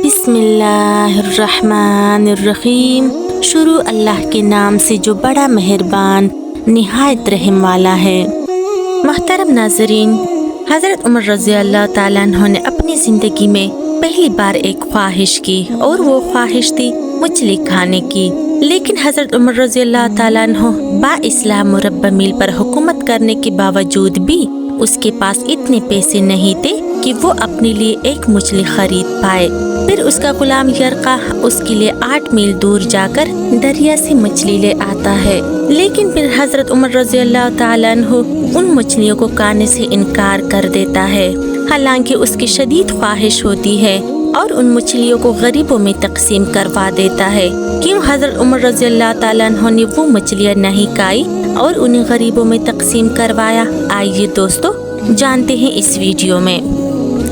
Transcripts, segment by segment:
बिस्मिल्लाहिर्रहमानिर्रहीम। शुरू अल्लाह के नाम से जो बड़ा मेहरबान निहायत रहम वाला है। मोहतरम नाज़रीन, हज़रत उमर रज़ी अल्लाह ताला अन्हु ने अपनी ज़िंदगी में पहली बार एक ख्वाहिश की और वो ख्वाहिश थी मछली खाने की। लेकिन हज़रत उमर रज़ी अल्लाह ताला अन्हु बा-इस्लाम मुरब्बा मील पर हुकूमत करने के बावजूद भी उसके पास इतने पैसे नहीं थे कि वो अपने लिए एक मछली खरीद पाए। फिर उसका गुलाम यरका उसके लिए 8 मील दूर जाकर दरिया से मछली ले आता है। लेकिन फिर हज़रत उमर रज़ी अल्लाह ताला अन्हु उन मछलियों को खाने से इनकार कर देता है, हालांकि उसकी शदीद ख्वाहिश होती है और उन मछलियों को गरीबों में तकसीम करवा देता है। क्यों हज़रत उमर रज़ी अल्लाह ताला अन्हु ने वो मछलियाँ नहीं खाई और उन्हें गरीबों में तकसीम करवाया? आइए दोस्तों जानते हैं इस वीडियो में।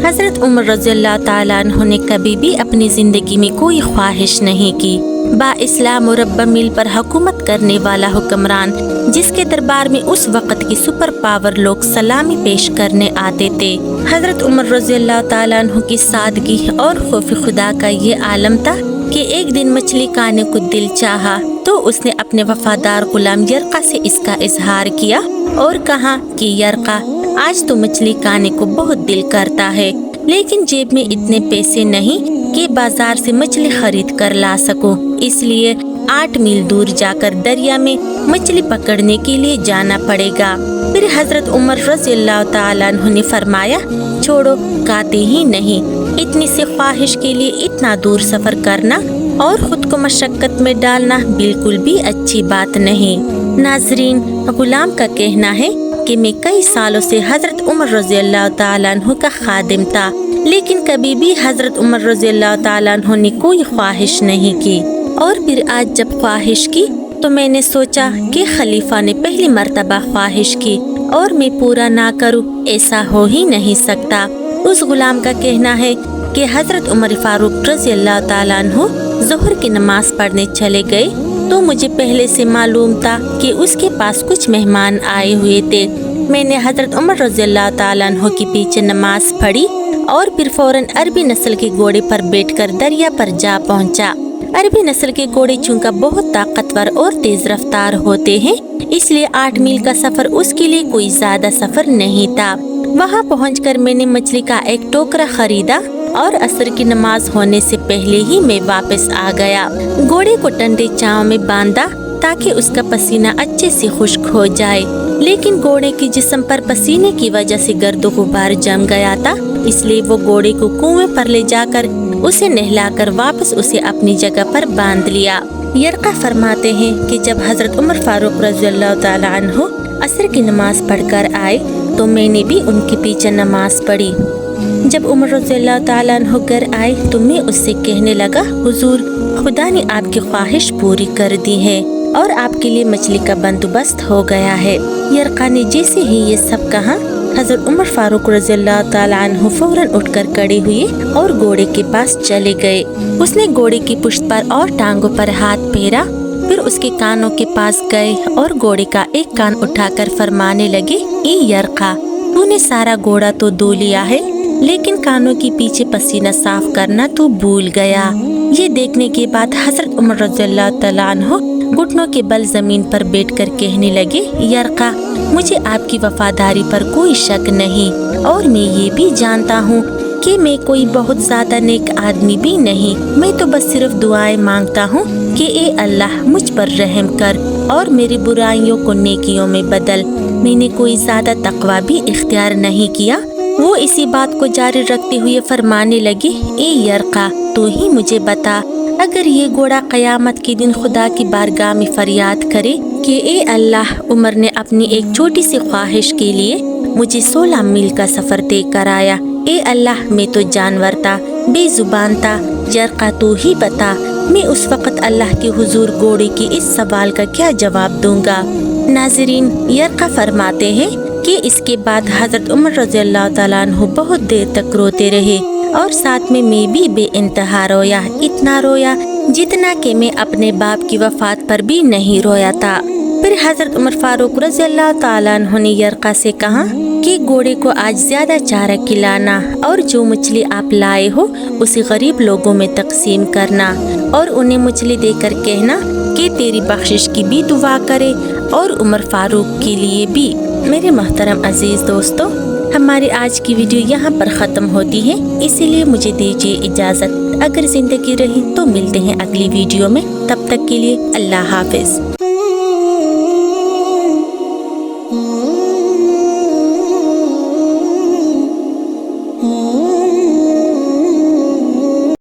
हज़रत उमर रज़ी अल्लाह ताला अन्हु ने कभी भी अपनी ज़िंदगी में कोई ख्वाहिश नहीं की। बा-इस्लाम मुरब्बा मील पर हुकूमत करने वाला हुक्मरान जिसके दरबार में उस वक़्त की सुपर पावर लोग सलामी पेश करने आते थे। हज़रत उमर रज़ी अल्लाह ताला अन्हु की सादगी और खौफ खुदा का ये आलम था कि एक दिन मछली खाने को दिल चाहा तो उसने अपने वफादार गुलाम यरका से इसका इजहार किया और कहा कि यरका, आज तो मछली खाने को बहुत दिल करता है, लेकिन जेब में इतने पैसे नहीं कि बाजार से मछली खरीद कर ला सकूं, इसलिए 8 मील दूर जाकर दरिया में मछली पकड़ने के लिए जाना पड़ेगा। फिर हज़रत उमर रज़ी अल्लाह ताला अन्हु ने फरमाया, छोड़ो, खाते ही नहीं। इतनी सी ख्वाहिश के लिए इतना दूर सफ़र करना और खुद को मशक्क़त में डालना बिल्कुल भी अच्छी बात नहीं। नाज़रीन, गुलाम का कहना है कि मैं कई सालों से हज़रत उमर रज़ी अल्लाह ताला अन्हु का खादिम था, लेकिन कभी भी हज़रत उमर रज़ी अल्लाह ताला अन्हु ने कोई ख्वाहिश नहीं की। और फिर आज जब ख्वाहिश की तो मैंने सोचा कि खलीफा ने पहली मर्तबा ख्वाहिश की और मैं पूरा ना करूं, ऐसा हो ही नहीं सकता। उस गुलाम का कहना है कि हज़रत उमर फारूक रज़ी अल्लाह ताला अन्हु ज़ोहर की नमाज पढ़ने चले गए तो मुझे पहले से मालूम था कि उसके पास कुछ मेहमान आए हुए थे। मैंने हज़रत उमर रज़ी अल्लाह ताला अन्हु के पीछे नमाज पढ़ी और फिर फौरन अरबी नस्ल के घोड़े पर बैठकर दरिया पर जा पहुंचा। अरबी नस्ल के घोड़े चूंकि बहुत ताकतवर और तेज रफ्तार होते हैं, इसलिए 8 मील का सफर उसके लिए कोई ज्यादा सफर नहीं था। वहां पहुंचकर मैंने मछली का एक टोकरा खरीदा और असर की नमाज होने से पहले ही मैं वापस आ गया। घोड़े को ठंडे छांव में बांधा ताकि उसका पसीना अच्छे से खुश्क हो जाए, लेकिन घोड़े के जिस्म पर पसीने की वजह से गर्द गुबार जम गया था, इसलिए वो घोड़े को कुएं पर ले जाकर उसे नहलाकर वापस उसे अपनी जगह पर बांध लिया। यरका फरमाते हैं कि जब हज़रत उमर फारूक रज़ी अल्लाह ताला अन्हु असर की नमाज पढ़कर आए तो मैंने भी उनके पीछे नमाज पढ़ी। जब उमर रज़ी अल्लाह ताला अन्हु घर आए तो मैं उससे कहने लगा, हुजूर, खुदा ने आपकी ख्वाहिश पूरी कर दी है और आपके लिए मछली का बंदोबस्त हो गया है। यरका ने जैसे ही ये सब कहा, हज़रत उमर फारूक रज़ी अल्लाह ताला अन्हु फौरन उठकर खड़े हुए और घोड़े के पास चले गए। उसने घोड़े की पुश्त पर और टांगों पर हाथ फेरा, फिर उसके कानों के पास गए और घोड़े का एक कान उठाकर फरमाने लगे, ए यरका, तूने सारा घोड़ा तो धो लिया है, लेकिन कानों के पीछे पसीना साफ करना तो भूल गया। ये देखने के बाद हज़रत उमर रज़ी अल्लाह ताला अन्हु घुटनों के बल जमीन पर बैठकर कहने लगे, यरका, मुझे आपकी वफादारी पर कोई शक नहीं और मैं ये भी जानता हूँ कि मैं कोई बहुत ज्यादा नेक आदमी भी नहीं। मैं तो बस सिर्फ दुआएं मांगता हूँ कि ए अल्लाह, मुझ पर रहम कर और मेरी बुराइयों को नेकियों में बदल। मैंने कोई ज्यादा तकवा भी इख्तियार नहीं किया। वो इसी बात को जारी रखते हुए फरमाने लगे, ए यरका, तू ही मुझे बता, अगर ये घोड़ा क़यामत के दिन खुदा की बारगाह में फरियाद करे कि ए अल्लाह, उमर ने अपनी एक छोटी सी ख्वाहिश के लिए मुझे 16 मील का सफ़र तय कराया, ए अल्लाह, मैं तो जानवर था, बेजुबान था, यरका तू ही बता, मैं उस वक़्त अल्लाह के हुजूर घोड़े के इस सवाल का क्या जवाब दूंगा। नाज़रीन, यरका फरमाते हैं कि इसके बाद हज़रत उमर रज़ी अल्लाह ताला अन्हु बहुत देर तक रोते रहे और साथ में मैं भी बेइंतहा रोया, इतना रोया जितना कि मैं अपने बाप की वफ़ात पर भी नहीं रोया था। फिर हज़रत उमर फारूक रज़ी अल्लाह ताला अन्हु ने यरका से कहा, کہ گھوڑے کو آج زیادہ چارہ کھلانا اور جو مچھلی آپ لائے ہو اسے غریب لوگوں میں تقسیم کرنا اور انہیں مچھلی دے کر کہنا کہ تیری بخشش کی بھی دعا کرے اور عمر فاروق کے لیے بھی۔ میرے محترم عزیز دوستو، ہماری آج کی ویڈیو یہاں پر ختم ہوتی ہے، اسی لیے مجھے دیجیے اجازت۔ اگر زندگی رہی تو ملتے ہیں اگلی ویڈیو میں، تب تک کے لیے اللہ حافظ۔